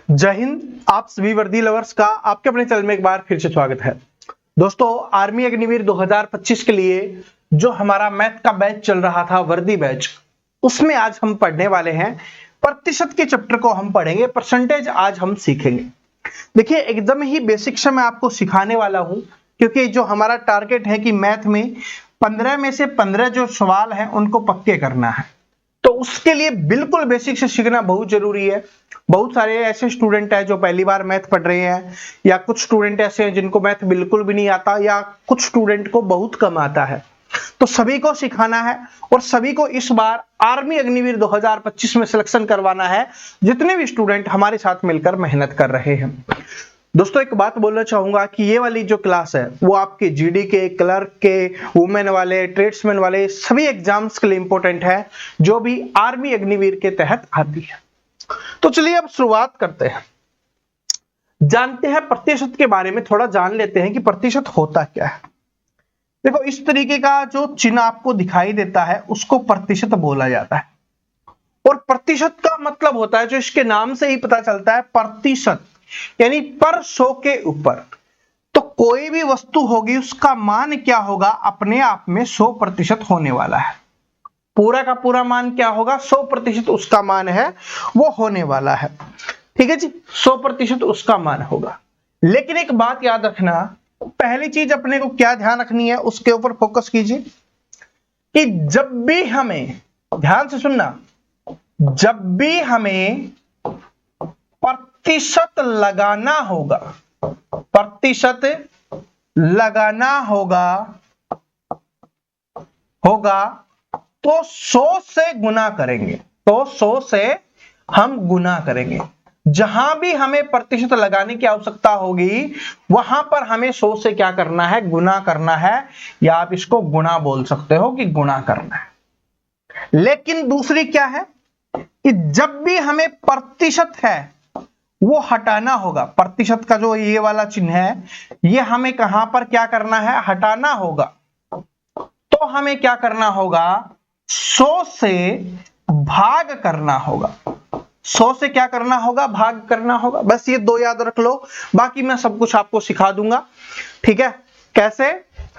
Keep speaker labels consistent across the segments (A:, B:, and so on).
A: जय हिंद। आप सभी वर्दी लवर्स का आपके अपने चैनल में एक बार फिर से स्वागत है। दोस्तों, आर्मी अग्निवीर 2025 के लिए जो हमारा मैथ का बैच चल रहा था, वर्दी बैच, उसमें आज हम पढ़ने वाले हैं प्रतिशत के चैप्टर को हम पढ़ेंगे, परसेंटेज आज हम सीखेंगे। देखिए, एकदम ही बेसिक से मैं आपको सिखाने वाला हूं, क्योंकि जो हमारा टारगेट है कि मैथ में 15 में से 15 जो सवाल हैं उनको पक्के करना है, तो उसके लिए बिल्कुल बेसिक से सीखना बहुत जरूरी है। बहुत सारे ऐसे स्टूडेंट हैं जो पहली बार मैथ पढ़ रहे हैं, या कुछ स्टूडेंट ऐसे हैं जिनको मैथ बिल्कुल भी नहीं आता, या कुछ स्टूडेंट को बहुत कम आता है। तो सभी को सिखाना है और सभी को इस बार आर्मी अग्निवीर 2025 में सिलेक्शन करवाना है, जितने भी स्टूडेंट हमारे साथ मिलकर मेहनत कर रहे हैं। दोस्तों, एक बात बोलना चाहूंगा कि ये वाली जो क्लास है वो आपके जीडी के, क्लर्क के, वुमेन वाले, ट्रेड्समैन वाले सभी एग्जाम्स के लिए इंपॉर्टेंट है, जो भी आर्मी अग्निवीर के तहत आती है। तो चलिए अब शुरुआत करते हैं, जानते हैं प्रतिशत के बारे में, थोड़ा जान लेते हैं कि प्रतिशत होता क्या है। देखो, इस तरीके का जो चिन्ह आपको दिखाई देता है उसको प्रतिशत बोला जाता है, और प्रतिशत का मतलब होता है, जो इसके नाम से ही पता चलता है, प्रतिशत यानी पर 100 के ऊपर। तो कोई भी वस्तु होगी उसका मान क्या होगा, अपने आप में 100% होने वाला है। पूरा का पूरा मान क्या होगा, 100% उसका मान है, वो होने वाला है। ठीक है जी, 100% उसका मान होगा। लेकिन एक बात याद रखना, पहली चीज अपने को क्या ध्यान रखनी है, उसके ऊपर फोकस कीजिए कि जब भी हमें, ध्यान से सुनना, जब भी हमें प्रतिशत लगाना होगा, प्रतिशत लगाना होगा तो 100 से गुना करेंगे। तो 100 से हम गुना करेंगे। जहां भी हमें प्रतिशत लगाने की आवश्यकता होगी वहां पर हमें 100 से क्या करना है, गुना करना है, या आप इसको गुणा बोल सकते हो कि गुणा करना है। लेकिन दूसरी क्या है कि जब भी हमें प्रतिशत है वो हटाना होगा, प्रतिशत का जो ये वाला चिन्ह है, ये हमें कहां पर क्या करना है, हटाना होगा। तो हमें क्या करना होगा, 100 से भाग करना होगा। 100 से क्या करना होगा, भाग करना होगा। बस ये दो याद रख लो, बाकी मैं सब कुछ आपको सिखा दूंगा। ठीक है, कैसे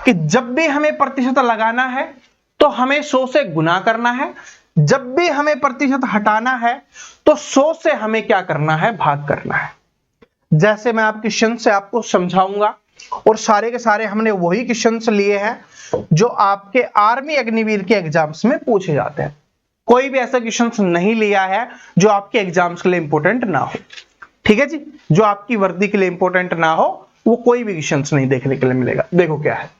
A: कि जब भी हमें प्रतिशत लगाना है तो हमें 100 से गुना करना है, जब भी हमें प्रतिशत हटाना है तो 100 से हमें क्या करना है, भाग करना है। जैसे मैं आप क्वेश्चन से आपको समझाऊंगा, और सारे के सारे हमने वही क्वेश्चंस लिए हैं जो आपके आर्मी अग्निवीर के एग्जाम्स में पूछे जाते हैं। कोई भी ऐसा क्वेश्चंस नहीं लिया है जो आपके एग्जाम्स के लिए इंपॉर्टेंट ना हो। ठीक है जी, जो आपकी वर्दी के लिए इंपॉर्टेंट ना हो वो कोई भी क्वेश्चंस नहीं देखने के लिए मिलेगा। देखो क्या है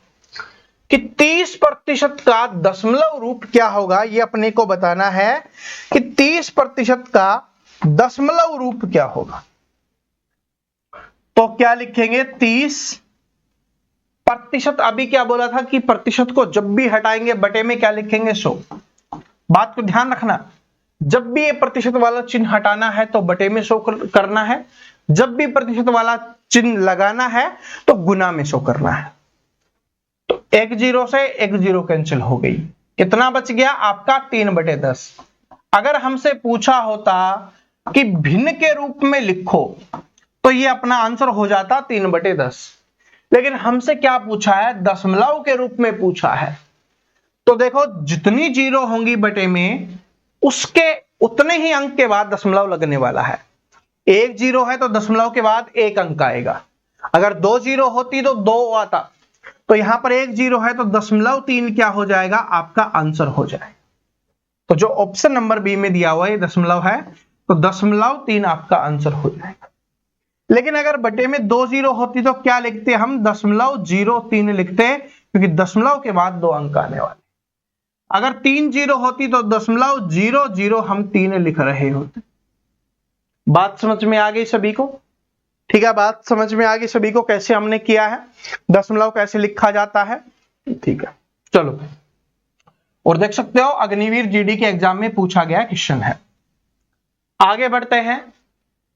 A: कि 30% का दशमलव रूप क्या होगा, ये अपने को बताना है कि 30% का दशमलव रूप क्या होगा। तो क्या लिखेंगे, 30%। अभी क्या बोला था कि प्रतिशत को जब भी हटाएंगे बटे में क्या लिखेंगे, 100। बात को ध्यान रखना, जब भी ये प्रतिशत वाला चिन्ह हटाना है तो बटे में 100 करना है, जब भी प्रतिशत वाला चिन्ह लगाना है तो गुना में 100 करना है। तो एक जीरो से एक जीरो कैंसिल हो गई, कितना बच गया आपका, 3/10। अगर हमसे पूछा होता कि भिन्न के रूप में लिखो तो ये अपना आंसर हो जाता 3/10, लेकिन हमसे क्या पूछा है, दशमलव के रूप में पूछा है। तो देखो, जितनी जीरो होंगी बटे में उसके उतने ही अंक के बाद दशमलव लगने वाला है। एक जीरो है तो दशमलव के बाद एक अंक आएगा। अगर 2 जीरो होती तो 2 आता, तो यहां पर 1 जीरो है तो 0.3 क्या हो जाएगा, आपका आंसर हो जाएगा। तो जो ऑप्शन नंबर बी में दिया हुआ है दशमलव है, तो 0.3 आपका आंसर हो जाएगा। लेकिन अगर बटे में 2 जीरो होती तो क्या लिखते, हम 0.03 लिखते, क्योंकि दशमलव के बाद 2 अंक आने वाले। अगर 3 जीरो होती तो 0.00 हम 3 लिख रहे होते। बात समझ में आ गई सभी को? ठीक है, बात समझ में आ गई सभी को, कैसे हमने किया है, दशमलव कैसे लिखा जाता है। ठीक है, चलो, और देख सकते हो अग्निवीर जीडी के एग्जाम में पूछा गया क्वेश्चन है। आगे बढ़ते हैं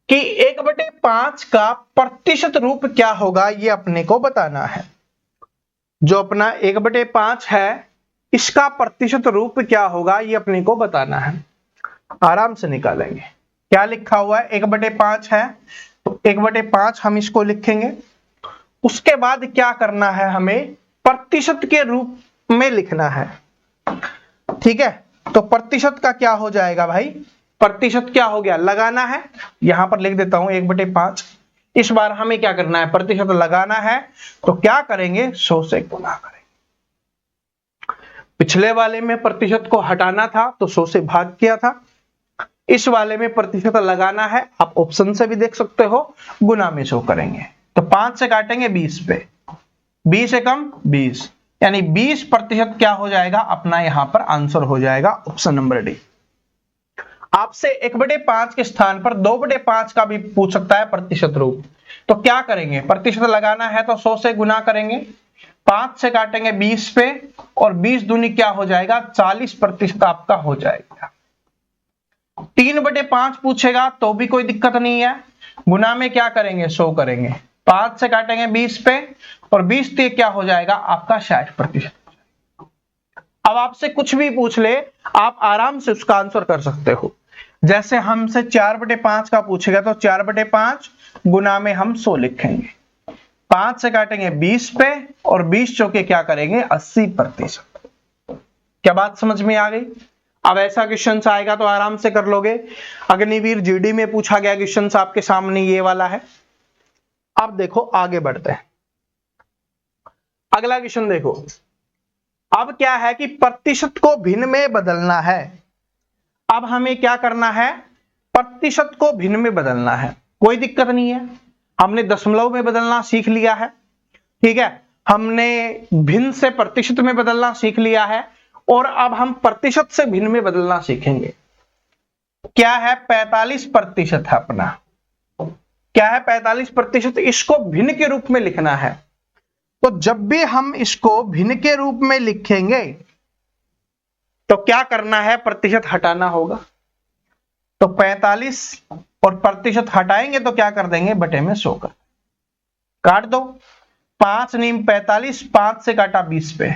A: कि 1/5 का प्रतिशत रूप क्या होगा, ये अपने को बताना है। जो अपना 1/5 है इसका प्रतिशत रूप क्या होगा, ये अपने को बताना है। आराम से निकालेंगे। क्या लिखा हुआ है, 1/5 है, तो 1/5 हम इसको लिखेंगे। उसके बाद क्या करना है, हमें प्रतिशत के रूप में लिखना है। ठीक है, तो प्रतिशत का क्या हो जाएगा भाई, प्रतिशत क्या हो गया, लगाना है। यहां पर लिख देता हूं 1/5। इस बार हमें क्या करना है, प्रतिशत लगाना है, तो क्या करेंगे, 100 से गुना करेंगे। पिछले वाले में प्रतिशत को हटाना था तो 100 से भाग किया था, इस वाले में प्रतिशत लगाना है, आप ऑप्शन से भी देख सकते हो, गुना में 100 करेंगे। तो 5 से काटेंगे 20 पे, 20 से कम 20, यानी 20% क्या हो जाएगा, अपना यहां पर आंसर हो जाएगा ऑप्शन नंबर डी। आपसे 1/5 के स्थान पर 2/5 का भी पूछ सकता है प्रतिशत रूप, तो क्या करेंगे, प्रतिशत लगाना है तो 100 से गुना करेंगे, 5 से काटेंगे 20 पे, और 20 दूनी क्या हो जाएगा, 40% आपका हो जाएगा। 3/5 पूछेगा तो भी कोई दिक्कत नहीं है, गुना में क्या करेंगे, 100 करेंगे, 5 से काटेंगे 20 पे, और 20 से क्या हो जाएगा आपका 60%। अब आपसे कुछ भी पूछ ले, आप आराम से उसका आंसर कर सकते हो। जैसे हमसे 4/5 का पूछेगा तो 4/5 गुना में हम 100 लिखेंगे, 5 से काटेंगे 20 पे, और 20 चौके क्या करेंगे, 80%। क्या बात समझ में आ गई। अब ऐसा क्वेश्चन आएगा तो आराम से कर लोगे। अग्निवीर जीडी में पूछा गया क्वेश्चन आपके सामने ये वाला है। अब देखो आगे बढ़ते हैं, अगला क्वेश्चन देखो। अब क्या है कि प्रतिशत को भिन्न में बदलना है। अब हमें क्या करना है, प्रतिशत को भिन्न में बदलना है, कोई दिक्कत नहीं है, हमने दशमलव में बदलना सीख लिया है, ठीक है, हमने भिन्न से प्रतिशत में बदलना सीख लिया है, और अब हम प्रतिशत से भिन्न में बदलना सीखेंगे। क्या है, 45% है अपना, क्या है 45%, इसको भिन्न के रूप में लिखना है। तो जब भी हम इसको भिन्न के रूप में लिखेंगे तो क्या करना है, प्रतिशत हटाना होगा। तो 45 और प्रतिशत हटाएंगे तो क्या कर देंगे, बटे में 100 कर, काट दो, 5 नीम 45, 5 से काटा 20 पे,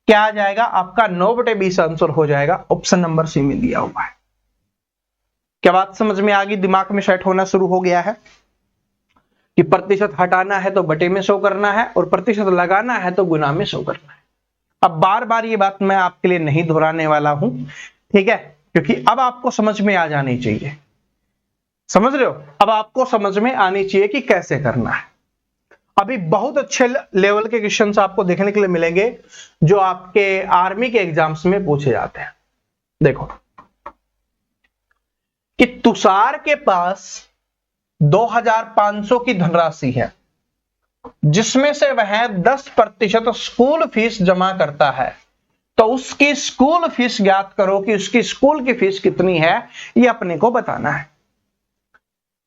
A: क्या आ जाएगा आपका 9/20 आंसर हो जाएगा, ऑप्शन नंबर सी में दिया हुआ है। क्या बात समझ में आ गई, दिमाग में सेट होना शुरू हो गया है कि प्रतिशत हटाना है तो बटे में 100 करना है, और प्रतिशत लगाना है तो गुना में 100 करना है। अब बार बार ये बात मैं आपके लिए नहीं दोहराने वाला हूं, ठीक है, क्योंकि अब आपको समझ में आ जानी चाहिए, समझ रहे हो, अब आपको समझ में आनी चाहिए कि कैसे करना है। अभी बहुत अच्छे लेवल के क्वेश्चंस आपको देखने के लिए मिलेंगे जो आपके आर्मी के एग्जाम्स में पूछे जाते हैं। देखो कि तुषार के पास 2500 की धनराशि है, जिसमें से वह 10% स्कूल फीस जमा करता है, तो उसकी स्कूल फीस ज्ञात करो कि उसकी स्कूल की फीस कितनी है, ये अपने को बताना है।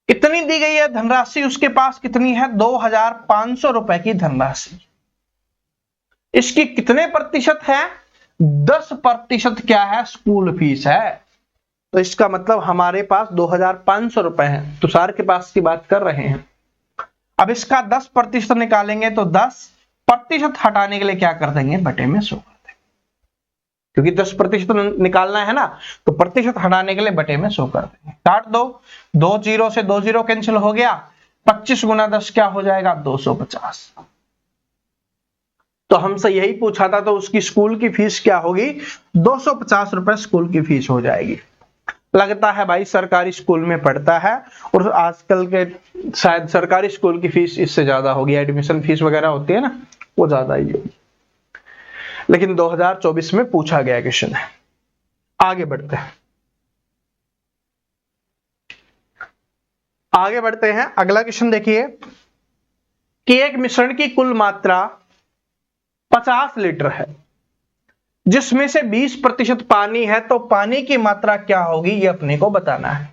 A: इतनी दी गई है धनराशि, उसके पास कितनी है, 2500 रुपए की धनराशि, इसकी कितने प्रतिशत है, 10% क्या है, स्कूल फीस है। तो इसका मतलब हमारे पास 2500 रुपए हैं, तुषार के पास की बात कर रहे हैं। अब इसका 10% निकालेंगे तो 10% हटाने के लिए क्या कर देंगे, बटे में 100 कर देंगे, क्योंकि 10% निकालना है ना, तो प्रतिशत हटाने के लिए बटे में 100 कर देंगे। काट दो, 2 0 से 2 0 कैंसिल हो गया, 25 गुना 10 क्या हो जाएगा, 250। तो हमसे यही पूछा था, तो उसकी स्कूल की फीस क्या होगी, 250 रुपए स्कूल की फीस हो जाएगी। लगता है भाई सरकारी स्कूल में पढ़ता है, और आजकल के शायद सरकारी स्कूल की फीस इससे ज्यादा होगी, एडमिशन फीस वगैरह होती है ना, वो ज्यादा ही होगी, लेकिन 2024 में पूछा गया क्वेश्चन है। आगे बढ़ते हैं, आगे बढ़ते हैं, अगला क्वेश्चन देखिए कि एक मिश्रण की कुल मात्रा 50 लीटर है, जिसमें से 20% पानी है, तो पानी की मात्रा क्या होगी, ये अपने को बताना है।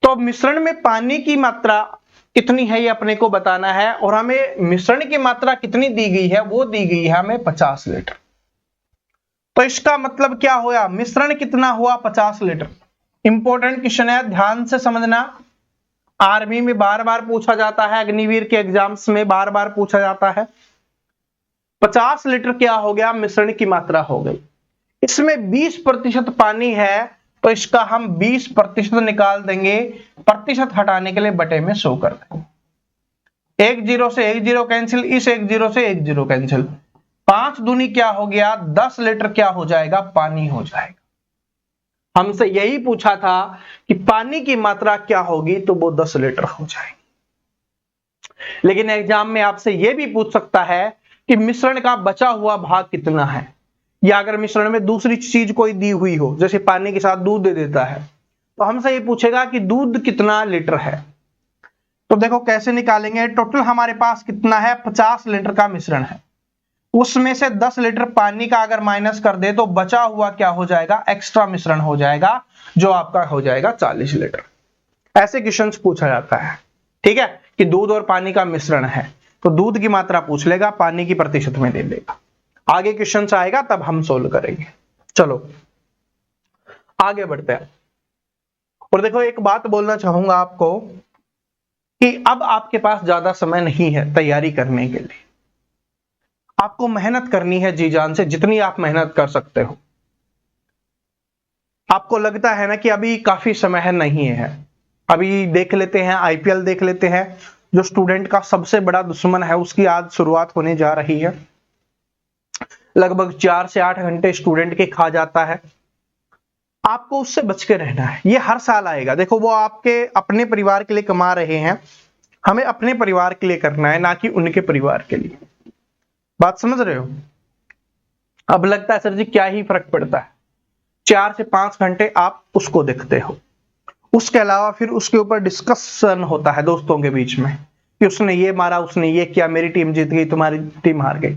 A: तो मिश्रण में पानी की मात्रा कितनी है, ये अपने को बताना है, और हमें मिश्रण की मात्रा कितनी दी गई है, वो दी गई है हमें 50 लीटर। तो इसका मतलब क्या हुआ, मिश्रण कितना हुआ, 50 लीटर। इंपॉर्टेंट क्वेश्चन है, ध्यान से समझना, आर्मी में बार बार पूछा जाता है, अग्निवीर के एग्जाम्स में बार बार पूछा जाता है। 50 लीटर क्या हो गया, मिश्रण की मात्रा हो गई, इसमें 20% पानी है, तो इसका हम 20% निकाल देंगे, प्रतिशत हटाने के लिए बटे में 100 कर देंगे। 1 0 से 1 0 कैंसिल, इस 1 0 से 1 0 कैंसिल, 5 दूनी क्या हो गया, 10 लीटर क्या हो जाएगा, पानी हो जाएगा। हमसे यही पूछा था कि पानी की मात्रा क्या होगी, तो वो 10 लीटर हो जाएगी। लेकिन एग्जाम में आपसे यह भी पूछ सकता है कि मिश्रण का बचा हुआ भाग कितना है, या अगर मिश्रण में दूसरी चीज कोई दी हुई हो, जैसे पानी के साथ दूध दे देता है, तो हमसे ये पूछेगा कि दूध कितना लीटर है। तो देखो कैसे निकालेंगे, टोटल हमारे पास कितना है, 50 लीटर का मिश्रण है, उसमें से 10 लीटर पानी का अगर माइनस कर दे तो बचा हुआ क्या हो जाएगा, एक्स्ट्रा मिश्रण हो जाएगा, जो आपका हो जाएगा 40 लीटर। ऐसे क्वेश्चन पूछा जाता है, ठीक है, कि दूध और पानी का मिश्रण है, तो दूध की मात्रा पूछ लेगा, पानी की प्रतिशत में दे देगा। आगे क्वेश्चन आएगा तब हम सोल्व करेंगे। चलो आगे बढ़ते हैं। और देखो एक बात बोलना चाहूंगा आपको कि अब आपके पास ज्यादा समय नहीं है तैयारी करने के लिए, आपको मेहनत करनी है जी जान से, जितनी आप मेहनत कर सकते हो। आपको लगता है ना कि अभी काफी समय है, नहीं है, अभी देख लेते हैं आईपीएल देख लेते हैं, जो स्टूडेंट का सबसे बड़ा दुश्मन है, उसकी आज शुरुआत होने जा रही है। लगभग 4 से 8 घंटे स्टूडेंट के खा जाता है, आपको उससे बच के रहना है। ये हर साल आएगा, देखो वो आपके अपने परिवार के लिए कमा रहे हैं, हमें अपने परिवार के लिए करना है, ना कि उनके परिवार के लिए। बात समझ रहे हो? अब लगता है सर जी क्या ही फर्क पड़ता है, 4 से 5 घंटे आप उसको देखते हो, उसके अलावा फिर उसके ऊपर डिस्कशन होता है दोस्तों के बीच में कि उसने ये मारा, उसने ये किया, मेरी टीम जीत गई, तुम्हारी टीम हार गई।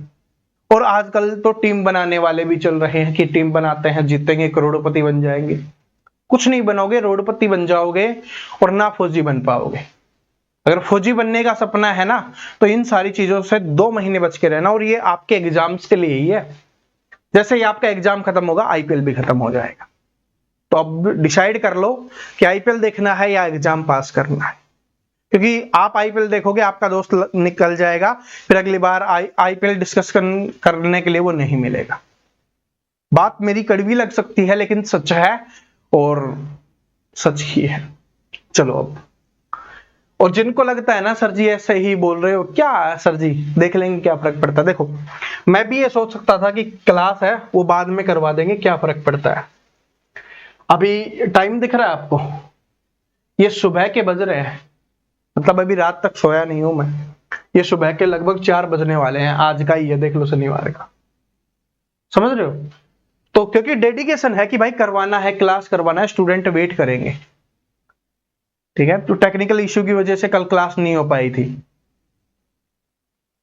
A: और आजकल तो टीम बनाने वाले भी चल रहे हैं कि टीम बनाते हैं, जीतेंगे करोड़पति बन जाएंगे। कुछ नहीं बनोगे, रोडपति बन जाओगे और ना फौजी बन पाओगे। अगर फौजी बनने का सपना है ना, तो इन सारी चीजों से 2 महीने बच के रहना, और ये आपके एग्जाम्स के लिए ही है। जैसे ही आपका एग्जाम खत्म होगा, आईपीएल भी खत्म हो जाएगा। तो अब डिसाइड कर लो कि आईपीएल देखना है या एग्जाम पास करना है, क्योंकि आप आईपीएल देखोगे आपका दोस्त निकल जाएगा, फिर अगली बार आईपीएल डिस्कस करने के लिए वो नहीं मिलेगा। बात मेरी कड़वी लग सकती है, लेकिन सच है और सच ही है। चलो अब, और जिनको लगता है ना सर जी ऐसे ही बोल रहे हो, क्या सर जी देख लेंगे क्या फर्क पड़ता है, देखो मैं भी ये सोच सकता था कि क्लास है वो बाद में करवा देंगे, क्या फर्क पड़ता है। अभी टाइम दिख रहा है आपको, ये सुबह के बज रहे हैं, मतलब अभी रात तक सोया नहीं हूं मैं, ये सुबह के लगभग 4 बजने वाले हैं, आज का ही है, देख लो शनिवार का, समझ रहे हो? तो क्योंकि डेडिकेशन है कि भाई करवाना है, क्लास करवाना है, स्टूडेंट वेट करेंगे, ठीक है। तो टेक्निकल इश्यू की वजह से कल क्लास नहीं हो पाई थी,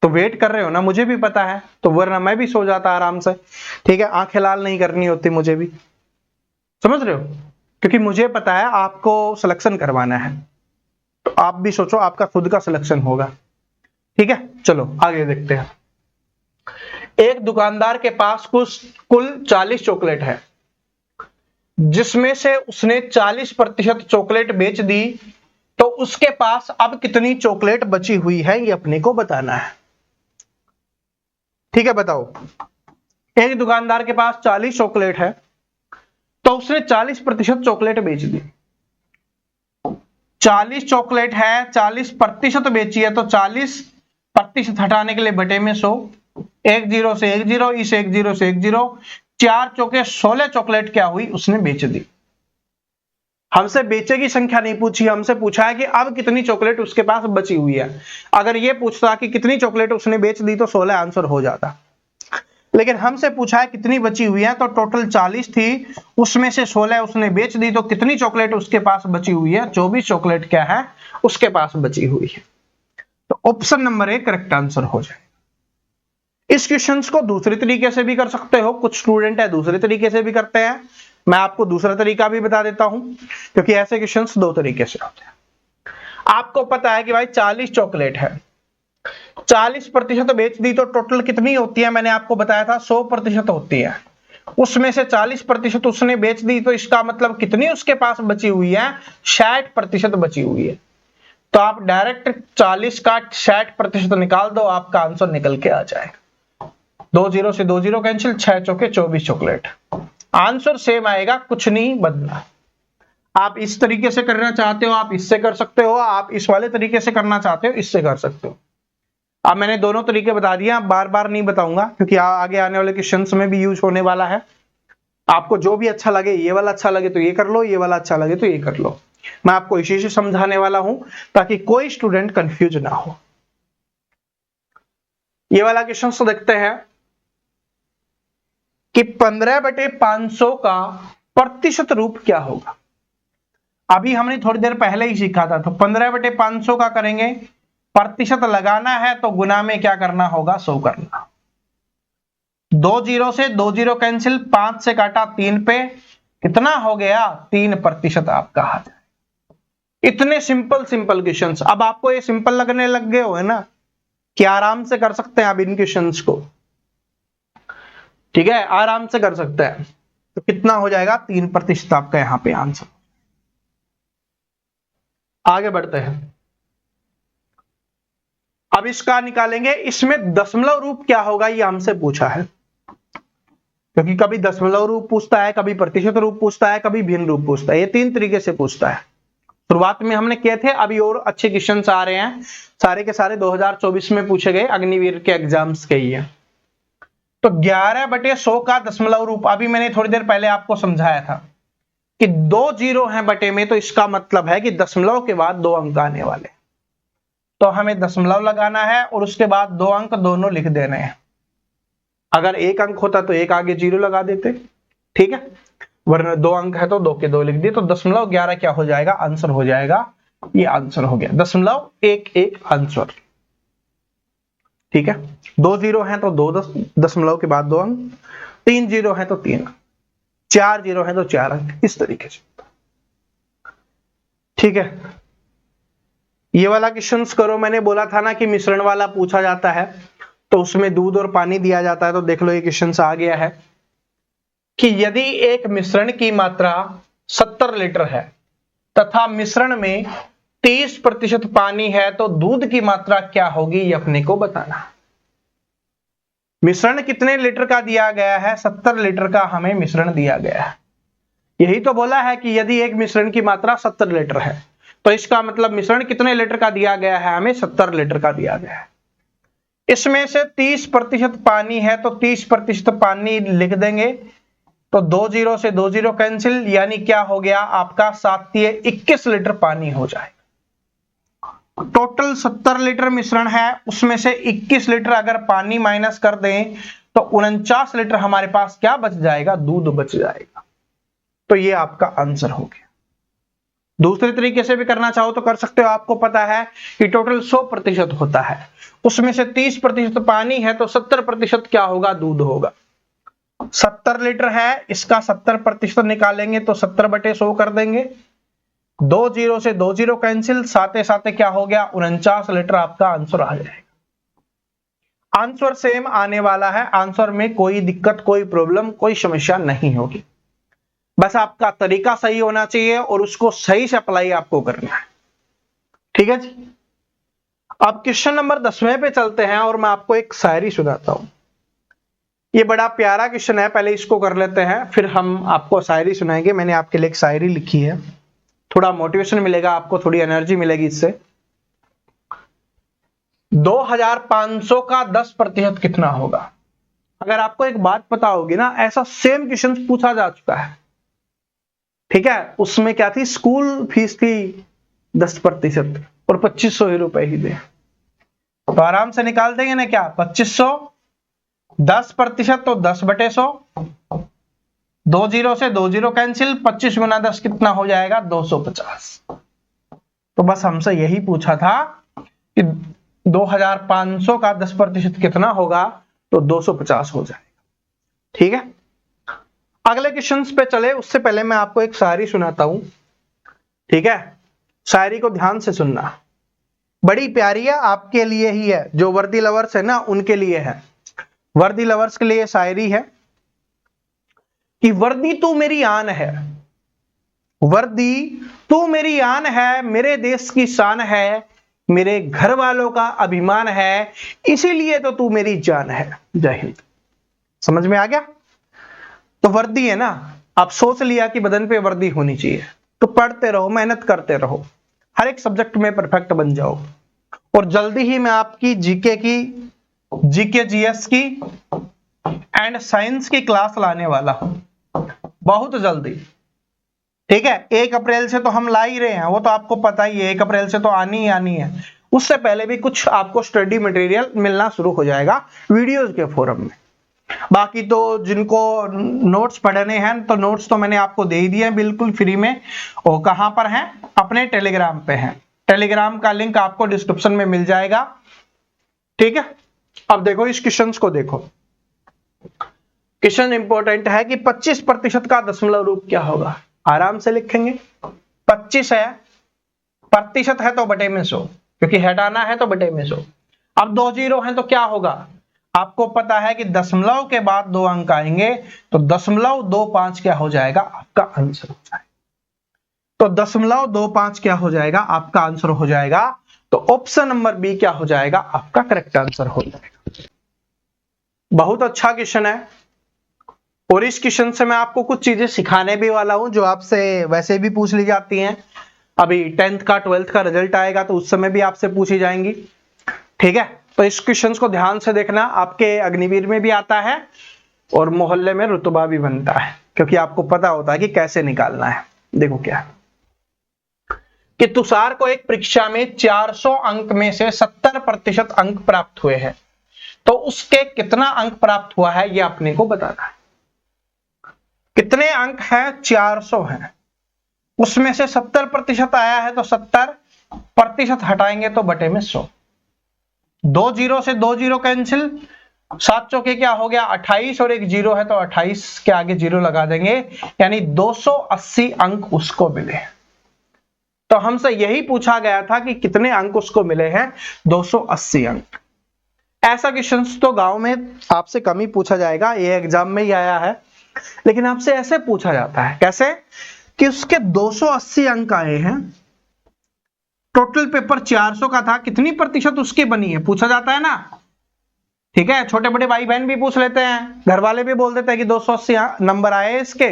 A: तो वेट कर रहे हो ना, मुझे भी पता है, तो वरना मैं भी सो जाता आराम से, ठीक है, आंखें लाल नहीं करनी होती मुझे भी, समझ रहे हो? क्योंकि मुझे पता है आपको सिलेक्शन करवाना है, तो आप भी सोचो आपका खुद का सिलेक्शन होगा, ठीक है। चलो आगे देखते हैं। एक दुकानदार के पास कुल 40 चॉकलेट है, जिसमें से उसने 40% चॉकलेट बेच दी, तो उसके पास अब कितनी चॉकलेट बची हुई है, ये अपने को बताना है, ठीक है। बताओ, एक दुकानदार के पास 40 चॉकलेट है, तो उसने 40% चॉकलेट बेच दी। 40 चॉकलेट है, 40% बेची है, तो 40% हटाने के लिए बटे में 100, 1 0 से 1 0, इस 1 0 से 1 0, 4 चौके 16 चॉकलेट क्या हुई, उसने बेच दी। हमसे बेचे की संख्या नहीं पूछी, हमसे पूछा है कि अब कितनी चॉकलेट उसके पास बची हुई है। अगर ये पूछता कि कितनी चॉकलेट उसने बेच दी तो 16 आंसर हो जाता, लेकिन हमसे पूछा है कितनी बची हुई है, तो टोटल 40 थी, उसमें से 16 उसने बेच दी, तो कितनी चॉकलेट उसके पास बची हुई है, 24 चॉकलेट क्या है उसके पास बची हुई है। तो ऑप्शन नंबर 1 करेक्ट आंसर हो जाए। इस क्वेश्चन को दूसरे तरीके से भी कर सकते हो, कुछ स्टूडेंट है दूसरे तरीके से भी करते हैं, मैं आपको दूसरा तरीका भी बता देता हूं, क्योंकि ऐसे क्वेश्चन 2 तरीके से होते हैं। आपको पता है कि भाई 40 चॉकलेट है, 40% बेच दी, तो टोटल कितनी होती है, मैंने आपको बताया था 100% होती है, उसमें से 40% उसने बेच दी, तो इसका मतलब कितनी उसके पास बची हुई है, 60% बची हुई है। तो आप डायरेक्ट 40 का 60% निकाल दो, आपका आंसर निकल के आ जाएगा। 2 0 से 2 0 कैंसिल, 6 चौके 24 चॉकलेट, आंसर सेम आएगा, कुछ नहीं बदला। आप इस तरीके से करना चाहते हो, आप इससे कर सकते हो, आप इस वाले तरीके से करना चाहते हो, इससे कर सकते हो। अब मैंने दोनों तरीके बता दिया, बार बार नहीं बताऊंगा क्योंकि आगे आने वाले क्वेश्चंस में भी यूज होने वाला है। आपको जो भी अच्छा लगे, ये वाला अच्छा लगे तो ये कर लो, ये वाला अच्छा लगे तो ये कर लो। मैं आपको इसी से समझाने वाला हूं ताकि कोई स्टूडेंट कंफ्यूज ना हो। ये वाला क्वेश्चन तो देखते हैं कि 15/500 का प्रतिशत रूप क्या होगा। अभी हमने थोड़ी देर पहले ही सीखा था, तो 15/500 का करेंगे, प्रतिशत लगाना है तो गुना में क्या करना होगा, 100 करना। 2 जीरो से 2 जीरो कैंसिल, 5 से काटा 3 पे, कितना हो गया, 3% आपका आ जाए। इतने सिंपल सिंपल क्वेश्चंस। अब आपको ये सिंपल लगने लग गए हो है ना, कि आराम से कर सकते हैं आप इन क्वेश्चंस को, ठीक है, आराम से कर सकते हैं। तो कितना हो जाएगा, 3% आपका यहां पे आंसर। आगे बढ़ते हैं, अब इसका निकालेंगे। इसमें दशमलव रूप क्या होगा ये हमसे पूछा है, क्योंकि कभी दशमलव रूप पूछता है, कभी प्रतिशत रूप पूछता है, कभी भिन्न रूप पूछता है। ये 3 तरीके से पूछता है। शुरुआत में हमने किए थे, अभी और अच्छे क्वेश्चन आ रहे हैं, सारे के सारे 2024 में पूछे गए अग्निवीर के एग्जाम्स के ही है। तो 11/100 का दशमलव रूप, अभी मैंने थोड़ी देर पहले आपको समझाया था कि 2 जीरो हैं बटे में, तो इसका मतलब है कि दशमलव के बाद 2 अंक आने वाले, तो हमें दशमलव लगाना है और उसके बाद 2 अंक दोनों लिख देने हैं। अगर 1 अंक होता तो 1 आगे 0 लगा देते, ठीक है, वरना 2 अंक है तो 2 के 2 लिख दिए। तो 0.11 क्या हो जाएगा, आंसर हो जाएगा। ये आंसर हो गया 0.11 आंसर, ठीक है। 2 जीरो है तो 2 दशमलव के बाद 2 अंक, 3 जीरो है तो 3 अंक, 4 जीरो है तो 4 अंक, इस तरीके से, ठीक है। ये वाला क्वेश्चन करो। मैंने बोला था ना कि मिश्रण वाला पूछा जाता है तो उसमें दूध और पानी दिया जाता है। तो देख लो ये क्वेश्चन आ गया है कि यदि एक मिश्रण की मात्रा 70 लीटर है तथा मिश्रण में 30% पानी है, तो दूध की मात्रा क्या होगी, ये अपने को बताना। मिश्रण कितने लीटर का दिया गया है, 70 लीटर का हमें मिश्रण दिया गया है। यही तो बोला है कि यदि एक मिश्रण की मात्रा 70 लीटर है, तो इसका मतलब मिश्रण कितने लीटर का दिया गया है, हमें 70 लीटर का दिया गया है। इसमें से 30% पानी है तो 30% पानी लिख देंगे। तो 2 जीरो से 2 जीरो कैंसिल, यानी क्या हो गया आपका 7×21 लीटर पानी हो जाएगा। टोटल 70 लीटर मिश्रण है, उसमें से 21 लीटर अगर पानी माइनस कर दें तो 49 लीटर हमारे पास क्या बच जाएगा, दूध बच जाएगा। तो ये आपका आंसर हो गया। दूसरे तरीके से भी करना चाहो तो कर सकते हो। आपको पता है कि टोटल 100% होता है, उसमें से 30% पानी है तो 70% क्या होगा, दूध होगा। 70 लीटर है, इसका 70% निकालेंगे तो 70/100 कर देंगे। 2 जीरो से 2 जीरो कैंसिल, साथे साथे क्या हो गया, 49 लीटर आपका आंसर आ जाएगा। आंसर सेम आने वाला है, आंसर में कोई दिक्कत, कोई प्रॉब्लम, कोई समस्या नहीं होगी। बस आपका तरीका सही होना चाहिए और उसको सही से अप्लाई आपको करना है, ठीक है जी। अब क्वेश्चन नंबर 10वें पे चलते हैं और मैं आपको एक शायरी सुनाता हूं। ये बड़ा प्यारा क्वेश्चन है, पहले इसको कर लेते हैं फिर हम आपको शायरी सुनाएंगे। मैंने आपके लिए एक शायरी लिखी है, थोड़ा मोटिवेशन मिलेगा आपको, थोड़ी एनर्जी मिलेगी इससे। 2500 का 10% कितना होगा। अगर आपको एक बात पता होगी ना, ऐसा सेम क्वेश्चन पूछा जा चुका है, ठीक है। उसमें क्या थी, स्कूल फीस थी 10% और 2500 ही रुपए ही दे, तो आराम से निकाल देंगे ना क्या, 2500 10% तो 10/100, 2 जीरो से 2 जीरो कैंसिल, 25 गुना 10 कितना हो जाएगा, 250। तो बस हमसे यही पूछा था कि 2500 का 10% कितना होगा, तो 250 हो जाएगा, ठीक है। अगले क्वेश्चंस पे चले उससे पहले मैं आपको एक शायरी सुनाता हूं, ठीक है। शायरी को ध्यान से सुनना, बड़ी प्यारी है, आपके लिए ही है, जो वर्दी लवर्स है ना उनके लिए है। वर्दी लवर्स के लिए शायरी है कि वर्दी तू मेरी आन है, वर्दी तू मेरी आन है, मेरे देश की शान है, मेरे घर वालों का अभिमान है, इसीलिए तो तू मेरी जान है। जय हिंद। समझ में आ गया। तो वर्दी है ना, आप सोच लिया कि बदन पे वर्दी होनी चाहिए, तो पढ़ते रहो, मेहनत करते रहो, हर एक सब्जेक्ट में परफेक्ट बन जाओ। और जल्दी ही मैं आपकी जीके जीएस की एंड साइंस की क्लास लाने वाला हूं, बहुत जल्दी। ठीक है, 1 अप्रैल से तो हम ला ही रहे हैं, वो तो आपको पता ही है, 1 अप्रैल से तो आनी ही आनी है। उससे पहले भी कुछ आपको स्टडी मटेरियल मिलना शुरू हो जाएगा वीडियोस के फॉर्म में। बाकी तो जिनको नोट्स पढ़ने हैं तो नोट्स तो मैंने आपको दे ही दिए हैं बिल्कुल फ्री में। और कहां पर हैं? अपने टेलीग्राम पे हैं। टेलीग्राम का लिंक आपको डिस्क्रिप्शन में मिल जाएगा। ठीक है, अब देखो इस क्वेश्चन को देखो। क्वेश्चन इंपॉर्टेंट है कि 25% का दशमलव रूप क्या होगा। आराम से लिखेंगे, 25 है, प्रतिशत है तो बटे में 100, क्योंकि हटाना है तो बटे में 100। अब 2 जीरो है तो क्या होगा? आपको पता है कि दशमलव के बाद 2 अंक आएंगे, तो 0.25 क्या हो जाएगा? आपका आंसर हो जाएगा। तो 0.25 क्या हो जाएगा? आपका आंसर हो जाएगा। तो ऑप्शन नंबर बी क्या हो जाएगा? आपका करेक्ट आंसर हो जाएगा। बहुत अच्छा क्वेश्चन है, और इस क्वेश्चन से मैं आपको कुछ चीजें सिखाने भी वाला हूं जो आपसे वैसे भी पूछ ली जाती हैं। अभी 10th का 12th का रिजल्ट आएगा तो उस समय भी आपसे पूछी जाएंगी। ठीक है, तो इस क्वेश्चन को ध्यान से देखना, आपके अग्निवीर में भी आता है और मोहल्ले में रुतबा भी बनता है, क्योंकि आपको पता होता है कि कैसे निकालना है। देखो क्या कि तुषार को एक परीक्षा में 400 अंक में से 70% अंक प्राप्त हुए हैं, तो उसके कितना अंक प्राप्त हुआ है ये अपने को बताना है। कितने अंक हैं? 400 हैं, उसमें से 70% आया है तो 70% हटाएंगे तो बटे में 100। 2 जीरो से 2 जीरो कैंसिल, 7 चौके क्या हो गया? 28, और एक जीरो है तो 28 के आगे जीरो लगा देंगे, यानी 280 अंक उसको मिले। तो हमसे यही पूछा गया था कि कितने अंक उसको मिले हैं? 280 अंक। ऐसा क्वेश्चन तो गांव में आपसे कम ही पूछा जाएगा, ये एग्जाम में ही आया है, लेकिन आपसे ऐसे पूछा जाता है। कैसे? कि उसके 280 अंक आए हैं, टोटल पेपर 400 का था, कितनी प्रतिशत उसकी बनी है पूछा जाता है ना। ठीक है, छोटे बड़े भाई बहन भी पूछ लेते हैं, घर वाले भी बोल देते हैं कि 280 नंबर आए इसके,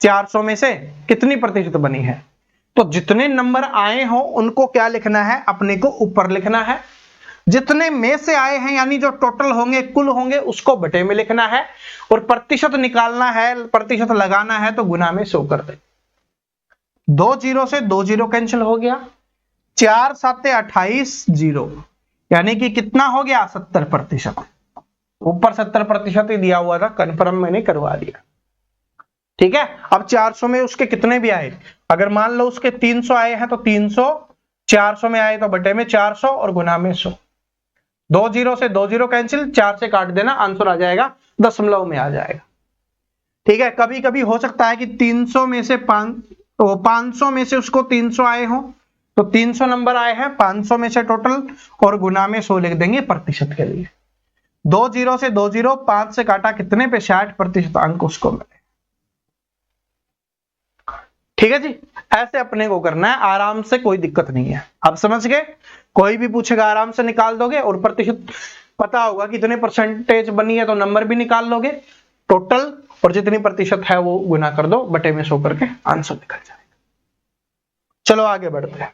A: 400 में से कितनी प्रतिशत बनी है। तो जितने नंबर आए हो उनको क्या लिखना है? अपने को ऊपर लिखना है। जितने में से आए हैं यानी जो टोटल होंगे, कुल होंगे, उसको बटे में लिखना है। और प्रतिशत निकालना है, प्रतिशत लगाना है तो गुना में 100 कर दे। 2 जीरो से 2 जीरो कैंसिल हो गया, 4 7 28 जीरो, यानी कि कितना हो गया? 70%। ऊपर 70% ही दिया हुआ था, कंफर्म मैंने करवा दिया। ठीक है, अब 400 में उसके कितने भी आए, अगर मान लो उसके 300 आए हैं तो 300, 400 में आए तो बटे में 400 और गुना में 100। 2 जीरो से 2 जीरो कैंसिल, 4 से काट देना, आंसर आ जाएगा, दशमलव में आ जाएगा। ठीक है, कभी कभी हो सकता है कि 300 में से 500 में से उसको 300 आए हो, तो 300 नंबर आए हैं, 500 में से टोटल, और गुना में 100 लिख देंगे प्रतिशत के लिए। 2 जीरो से 2 जीरो, 5 से काटा, कितने पे? 60% अंक उसको मिले। ठीक है जी, ऐसे अपने को करना है आराम से, कोई दिक्कत नहीं है। अब समझ गए? कोई भी पूछेगा आराम से निकाल दोगे, और प्रतिशत पता होगा कितने परसेंटेज बनी है तो नंबर भी निकाल लोगे टोटल, और जितनी प्रतिशत है वो गुना कर दो, बटे में 100 करके आंसर निकल जाएगा। चलो आगे बढ़ते हैं।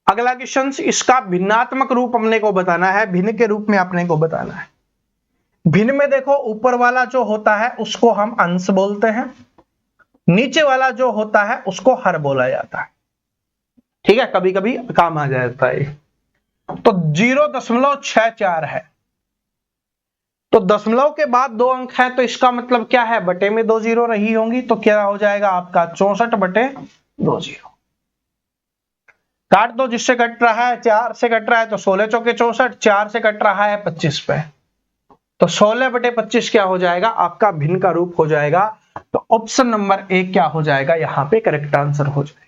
A: अगला क्वेश्चन, इसका भिन्नात्मक रूप अपने को बताना है, भिन्न के रूप में अपने को बताना है। भिन्न में देखो, ऊपर वाला जो होता है उसको हम अंश बोलते हैं, नीचे वाला जो होता है उसको हर बोला जाता है। ठीक है, कभी कभी काम आ जाता है। तो 0.64 है, तो दशमलव के बाद 2 अंक है, तो इसका मतलब क्या है? बटे में 2 जीरो रही होंगी, तो क्या हो जाएगा आपका? 64 बटे 2 जीरो। काट दो, जिससे कट रहा है 4 से कट रहा है तो 16 चौके 64, 4 से कट रहा है 25 पे, तो 16 बटे 25 क्या हो जाएगा? आपका भिन्न का रूप हो जाएगा। तो ऑप्शन नंबर 1 क्या हो जाएगा? यहां पे करेक्ट आंसर हो जाएगा।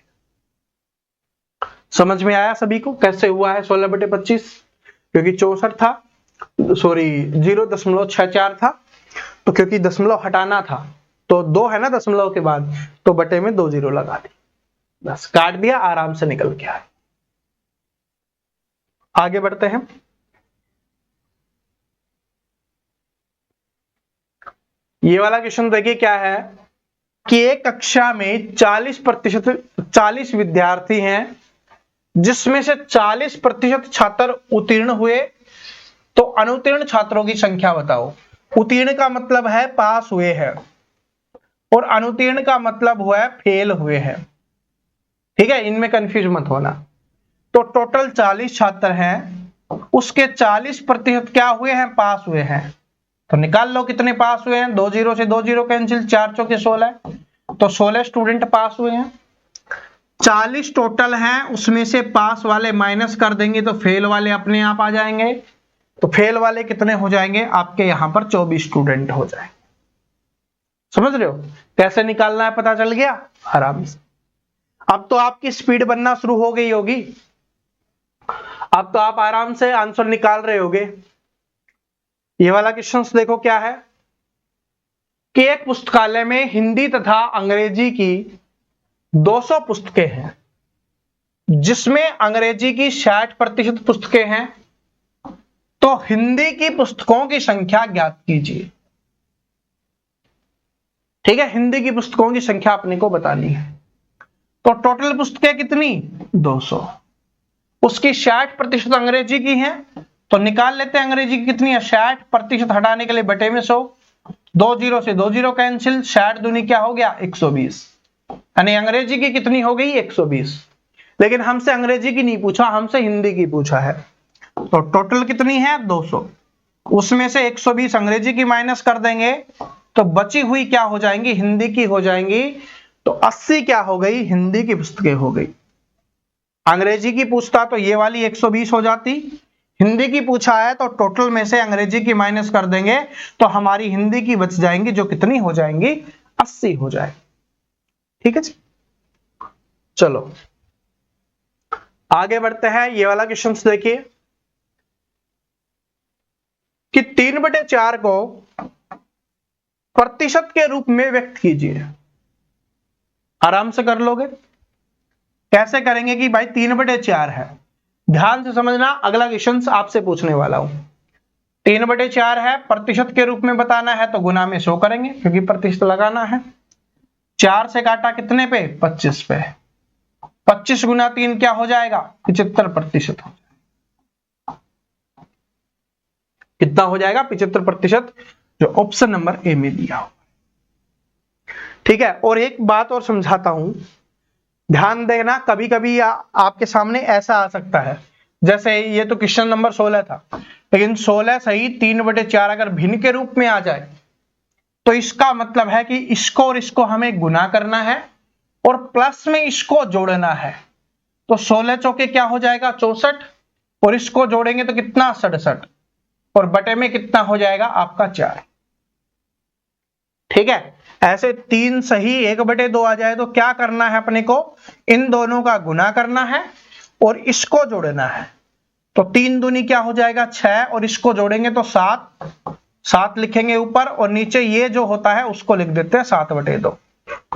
A: समझ में आया सभी को कैसे हुआ है 16 बटे 25? क्योंकि 64 था, सॉरी 0.64 था, तो क्योंकि दशमलव हटाना था तो 2 है ना दशमलव के बाद, तो बटे में 2 जीरो लगा दी, बस काट दिया, आराम से निकल के आए। आगे बढ़ते हैं। ये वाला क्वेश्चन देखिए क्या है कि एक कक्षा में 40 विद्यार्थी हैं, जिसमें से 40% छात्र उत्तीर्ण हुए, तो अनुत्तीर्ण छात्रों की संख्या बताओ। उत्तीर्ण का मतलब है पास हुए हैं और अनुत्तीर्ण का मतलब हुआ है फेल हुए हैं। ठीक है, इनमें कंफ्यूज मत होना। तो टोटल 40 छात्र हैं, उसके 40% क्या हुए हैं, पास हुए हैं। तो निकाल लो कितने पास हुए हैं। 2 0 से 2 0 कैंसिल, 4 चौके 16, तो 16 स्टूडेंट पास हुए हैं। 40 टोटल हैं, उसमें से पास वाले माइनस कर देंगे तो फेल वाले अपने आप आ जाएंगे। तो फेल वाले कितने हो जाएंगे आपके यहां पर, 24 स्टूडेंट हो जाएंगे। समझ रहे हो कैसे निकालना है, पता चल गया आराम से। अब तो आपकी स्पीड बनना शुरू हो गई होगी, अब तो आप आराम से आंसर निकाल रहे होगे। ये वाला क्वेश्चन देखो क्या है कि एक पुस्तकालय में हिंदी तथा अंग्रेजी की 200 पुस्तकें हैं, जिसमें अंग्रेजी की 60% पुस्तकें हैं, तो हिंदी की पुस्तकों की संख्या ज्ञात कीजिए। ठीक है, हिंदी की पुस्तकों की संख्या अपने को बतानी है। तो टोटल पुस्तकें कितनी, 200, उसकी 60% अंग्रेजी की हैं, तो निकाल लेते हैं अंग्रेजी की कितनी है। 60% हटाने के लिए बटे में 100, 2 0 से 2 0 कैंसिल, 60 दूनी क्या हो गया 120, यानी अंग्रेजी की कितनी हो गई 120। लेकिन हमसे अंग्रेजी की नहीं पूछा, हमसे हिंदी की पूछा है। तो टोटल कितनी है 200, उसमें से 120 अंग्रेजी की माइनस कर देंगे तो बची हुई क्या हो जाएंगी, हिंदी की हो जाएंगी। तो 80 क्या हो गई, हिंदी की पुस्तकें हो गई। अंग्रेजी की पूछता तो ये वाली 120 हो जाती, हिंदी की पूछा है तो टोटल में से अंग्रेजी की माइनस कर देंगे तो हमारी हिंदी की बच जाएंगी, जो कितनी हो जाएंगी 80 हो जाएगी। ठीक है जी, चलो आगे बढ़ते हैं। ये वाला क्वेश्चन देखिए कि 3/4 को प्रतिशत के रूप में व्यक्त कीजिए। आराम से कर लोगे। कैसे करेंगे कि भाई 3/4 है, ध्यान से समझना, अगला क्वेश्चन आपसे पूछने वाला हूं। 3/4 है, प्रतिशत के रूप में बताना है तो गुना में 100 करेंगे क्योंकि प्रतिशत लगाना है। 4 से काटा कितने पे, 25 पे, 25 गुना 3 क्या हो जाएगा 75% हो जाएगा। कितना हो जाएगा 75%, जो ऑप्शन नंबर ए में दिया हो। ठीक है, और एक बात और समझाता हूं, ध्यान देना, कभी कभी आपके सामने ऐसा आ सकता है, जैसे ये तो क्वेश्चन नंबर 16 था, लेकिन 16 सही 3/4 अगर भिन्न के रूप में आ जाए तो इसका मतलब है कि इसको और इसको हमें गुना करना है और प्लस में इसको जोड़ना है। तो 16 चौके क्या हो जाएगा 64, और इसको जोड़ेंगे तो कितना 67, और बटे में कितना हो जाएगा आपका 4। ठीक है, ऐसे 3 सही 1/2 आ जाए तो क्या करना है अपने को, इन दोनों का गुना करना है और इसको जोड़ना है। तो 3 दूनी क्या हो जाएगा 6, और इसको जोड़ेंगे तो 7, 7 लिखेंगे ऊपर, और नीचे ये जो होता है उसको लिख देते हैं 7/2।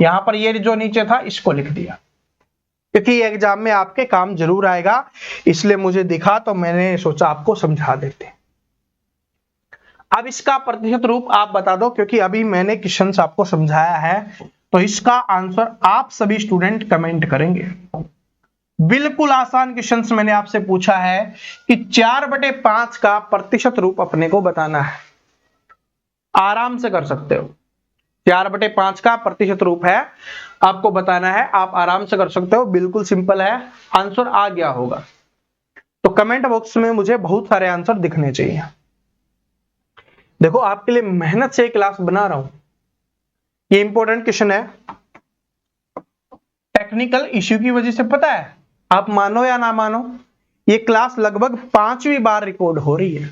A: यहां पर ये जो नीचे था इसको लिख दिया, क्योंकि एग्जाम में आपके काम जरूर आएगा, इसलिए मुझे दिखा तो मैंने सोचा आपको समझा देते। अब इसका प्रतिशत रूप आप बता दो, क्योंकि अभी मैंने क्वेश्चन आपको समझाया है, तो इसका आंसर आप सभी स्टूडेंट कमेंट करेंगे। बिल्कुल आसान क्वेश्चन मैंने आपसे पूछा है कि 4/5 का प्रतिशत रूप अपने को बताना है। आराम से कर सकते हो, 4/5 का प्रतिशत रूप है, आपको बताना है, आप आराम से कर सकते हो, बिल्कुल सिंपल है, आंसर आ गया होगा। तो कमेंट बॉक्स में मुझे बहुत सारे आंसर दिखने चाहिए। देखो आपके लिए मेहनत से क्लास बना रहा हूं, ये इंपॉर्टेंट क्वेश्चन है। टेक्निकल इश्यू की वजह से, पता है, आप मानो या ना मानो, ये क्लास लगभग 5वीं बार रिकॉर्ड हो रही है।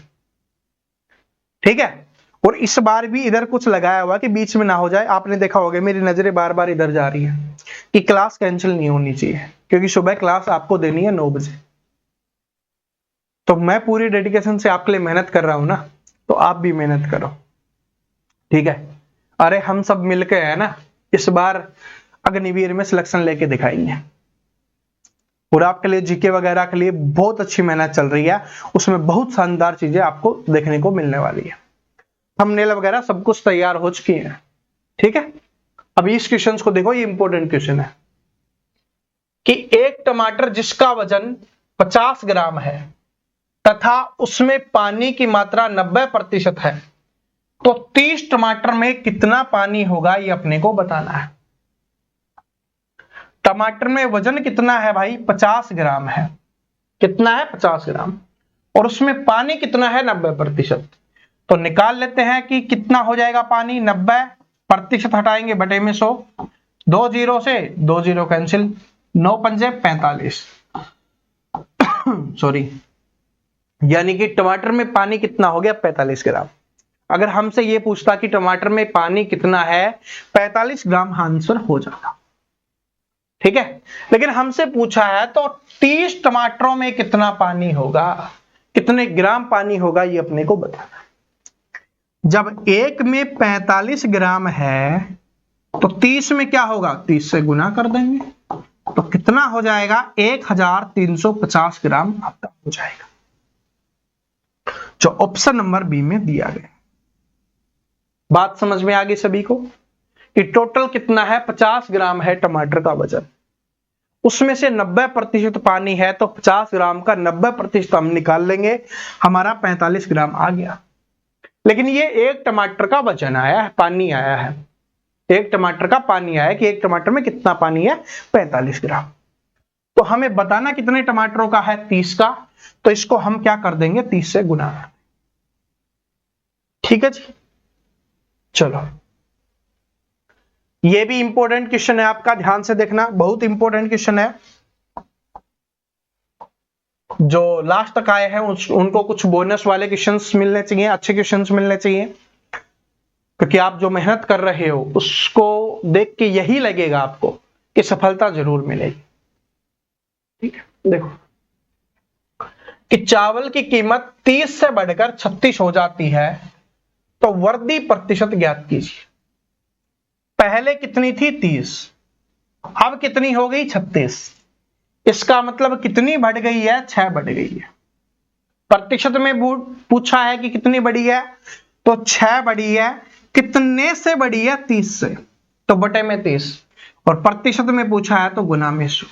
A: ठीक है, और इस बार भी इधर कुछ लगाया हुआ कि बीच में ना हो जाए। आपने देखा होगा मेरी नजरें बार बार इधर जा रही है कि क्लास कैंसिल नहीं होनी चाहिए, क्योंकि सुबह क्लास आपको देनी है 9 बजे। तो मैं पूरी डेडिकेशन से आपके लिए मेहनत कर रहा हूं ना, तो आप भी मेहनत करो। ठीक है, अरे हम सब मिलके है ना, इस बार अग्निवीर में सिलेक्शन लेके दिखाएंगे। और आपके लिए जीके वगैरह के लिए बहुत अच्छी मेहनत चल रही है, उसमें बहुत शानदार चीजें आपको देखने को मिलने वाली है। थंबनेल वगैरह सब कुछ तैयार हो चुकी है। ठीक है, अब इस क्वेश्चन को देखो, ये इंपॉर्टेंट क्वेश्चन है कि एक टमाटर जिसका वजन 50 ग्राम है तथा उसमें पानी की मात्रा 90% है, तो 30 टमाटर में कितना पानी होगा, ये अपने को बताना है। टमाटर में वजन कितना है भाई, 50 ग्राम है। कितना है, 50 ग्राम, और उसमें पानी कितना है, 90%। तो निकाल लेते हैं कि कितना हो जाएगा पानी, 90% हटाएंगे बटे में 100, 2 जीरो से 2 जीरो कैंसिल, 9 पंजे 45 सॉरी, यानी कि टमाटर में पानी कितना हो गया, 45 ग्राम। अगर हमसे ये पूछता कि टमाटर में पानी कितना है, 45 ग्राम आंसर हो जाता, ठीक है। लेकिन हमसे पूछा है तो 30 टमाटरों में कितना पानी होगा, कितने ग्राम पानी होगा, ये अपने को बताना। जब एक में 45 ग्राम है तो 30 में क्या होगा, 30 से गुना कर देंगे, तो कितना हो जाएगा, 1350 ग्राम आपका हो जाएगा, जो ऑप्शन नंबर बी में दिया गया। बात समझ में आ गई सभी को कि टोटल कितना है, 50 ग्राम है टमाटर का वजन, उसमें से 90% पानी है, तो 50 ग्राम का 90% हम निकाल लेंगे, हमारा 45 ग्राम आ गया। लेकिन ये एक टमाटर का वजन आया है, पानी आया है, एक टमाटर का पानी आया कि एक टमाटर में कितना पानी है, 45 ग्राम। तो हमें बताना कितने टमाटरों का है, 30 का, तो इसको हम क्या कर देंगे, 30 से गुना। ठीक है जी, चलो ये भी इंपॉर्टेंट क्वेश्चन है आपका, ध्यान से देखना, बहुत इंपॉर्टेंट क्वेश्चन है। जो लास्ट तक आए हैं उनको कुछ बोनस वाले क्वेश्चंस मिलने चाहिए, अच्छे क्वेश्चंस मिलने चाहिए, क्योंकि आप जो मेहनत कर रहे हो उसको देख के यही लगेगा आपको कि सफलता जरूर मिलेगी। ठीक है, देखो कि चावल की कीमत 30 से बढ़कर 36 हो जाती है, तो वृद्धि प्रतिशत ज्ञात कीजिए। पहले कितनी थी, 30, अब कितनी हो गई, 36। इसका मतलब कितनी बढ़ गई है, 6 बढ़ गई है। प्रतिशत में पूछा है कि कितनी बढ़ी है, तो 6 बढ़ी है। कितने से बढ़ी है, 30 से, तो बटे में 30, और प्रतिशत में पूछा है तो गुना में 100।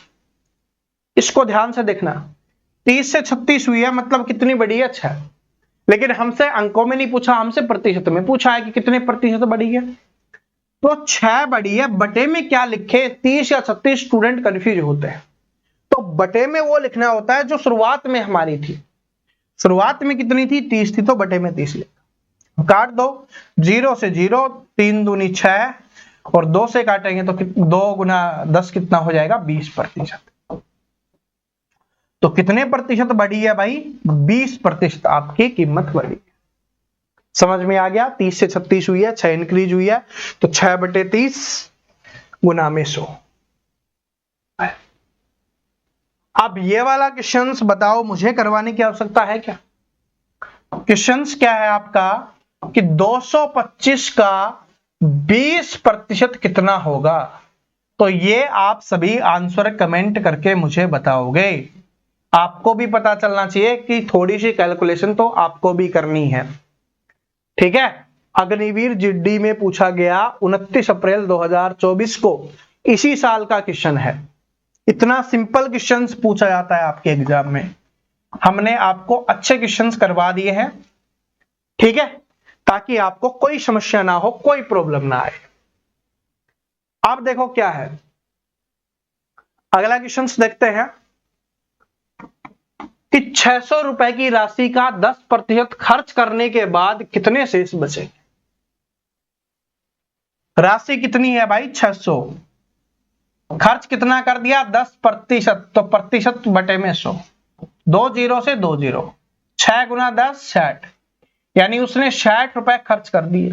A: इसको ध्यान से देखना, 30 से 36 हुई है, मतलब कितनी बढ़ी है, 6। लेकिन हमसे अंकों में नहीं पूछा, हमसे प्रतिशत में पूछा है कि कितने प्रतिशत बढ़ी है, तो 6 बढ़ी है। बटे में क्या लिखे, 30 या 36, स्टूडेंट कंफ्यूज होते हैं, तो बटे में वो लिखना होता है जो शुरुआत में हमारी थी। शुरुआत में कितनी थी, 30 थी, तो बटे में 30 लिखा। काट दो, 0 से 0, 3 दूनी 6, और 2 से काटेंगे तो 2 गुना 10 कितना हो जाएगा, 20%। तो कितने प्रतिशत बढ़ी है भाई, 20% आपकी कीमत बढ़ी। समझ में आ गया, 30 से 36 हुई है, 6 इंक्रीज हुई है, तो 6 बटे 30 गुना में 100। अब ये वाला क्वेश्चंस बताओ, मुझे करवाने की आवश्यकता है क्या? क्वेश्चंस क्या है आपका कि 225 का 20% कितना होगा? तो ये आप सभी आंसर कमेंट करके मुझे बताओगे। आपको भी पता चलना चाहिए कि थोड़ी सी कैलकुलेशन तो आपको भी करनी है, ठीक है। अग्निवीर जीडी में पूछा गया 29 अप्रैल 2024 को, इसी साल का क्वेश्चन है। इतना सिंपल क्वेश्चंस पूछा जाता है आपके एग्जाम में। हमने आपको अच्छे क्वेश्चंस करवा दिए हैं, ठीक है, ताकि आपको कोई समस्या ना हो, कोई प्रॉब्लम ना आए। अब देखो क्या है, अगला क्वेश्चंस देखते हैं कि 600 रुपए की राशि का 10% खर्च करने के बाद कितने शेष बचेंगे? राशि कितनी है भाई, 600, खर्च कितना कर दिया, 10%, तो प्रतिशत बटे में 100, 2 जीरो से 2 जीरो, 6 गुना 10 60, यानी उसने 60 रुपए खर्च कर दिए।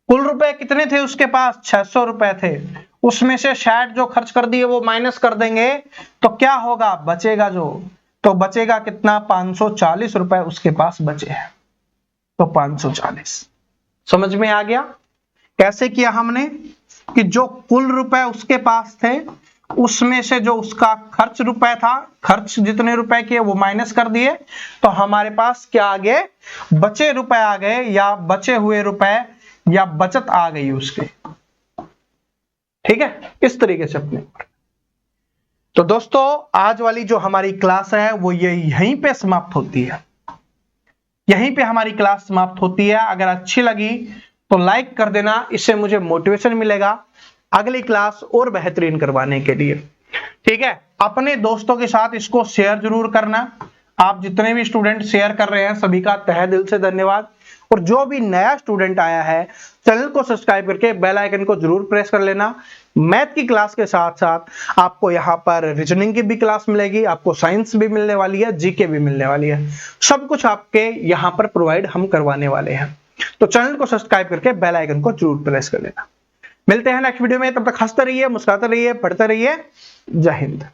A: कुल रुपए कितने थे उसके पास, 600 रुपए थे, उसमें से 60 जो खर्च कर दिए वो माइनस कर देंगे, तो क्या होगा, बचेगा जो, तो बचेगा कितना, 540 रुपए उसके पास बचे हैं, तो 540। समझ में आ गया कैसे किया हमने कि जो कुल रुपए उसके पास थे उसमें से जो उसका खर्च रुपए था, खर्च जितने रुपए किए वो माइनस कर दिए, तो हमारे पास क्या आ गए, बचे रुपए आ गए, या बचे हुए रुपए या बचत आ गई उसके। ठीक है, इस तरीके से अपने। तो दोस्तों आज वाली जो हमारी क्लास है वो यहीं पे समाप्त होती है, यहीं पे हमारी क्लास समाप्त होती है। अगर अच्छी लगी तो लाइक कर देना, इससे मुझे मोटिवेशन मिलेगा अगली क्लास और बेहतरीन करवाने के लिए। ठीक है, अपने दोस्तों के साथ इसको शेयर जरूर करना। आप जितने भी स्टूडेंट शेयर कर रहे हैं सभी का तहे दिल से धन्यवाद। और जो भी नया स्टूडेंट आया है चैनल को सब्सक्राइब करके बेल आइकन को जरूर प्रेस कर लेना। मैथ की क्लास के साथ साथ आपको यहाँ पर रीजनिंग की भी क्लास मिलेगी, आपको साइंस भी मिलने वाली है, जीके भी मिलने वाली है, सब कुछ आपके यहाँ पर प्रोवाइड हम करवाने वाले हैं। तो चैनल को सब्सक्राइब करके बेल आइकन को जरूर प्रेस कर लेना। मिलते हैं नेक्स्ट वीडियो में, तब तक हंसते रहिए, मुस्कुराते रहिए, पढ़ते रहिए। जय हिंद।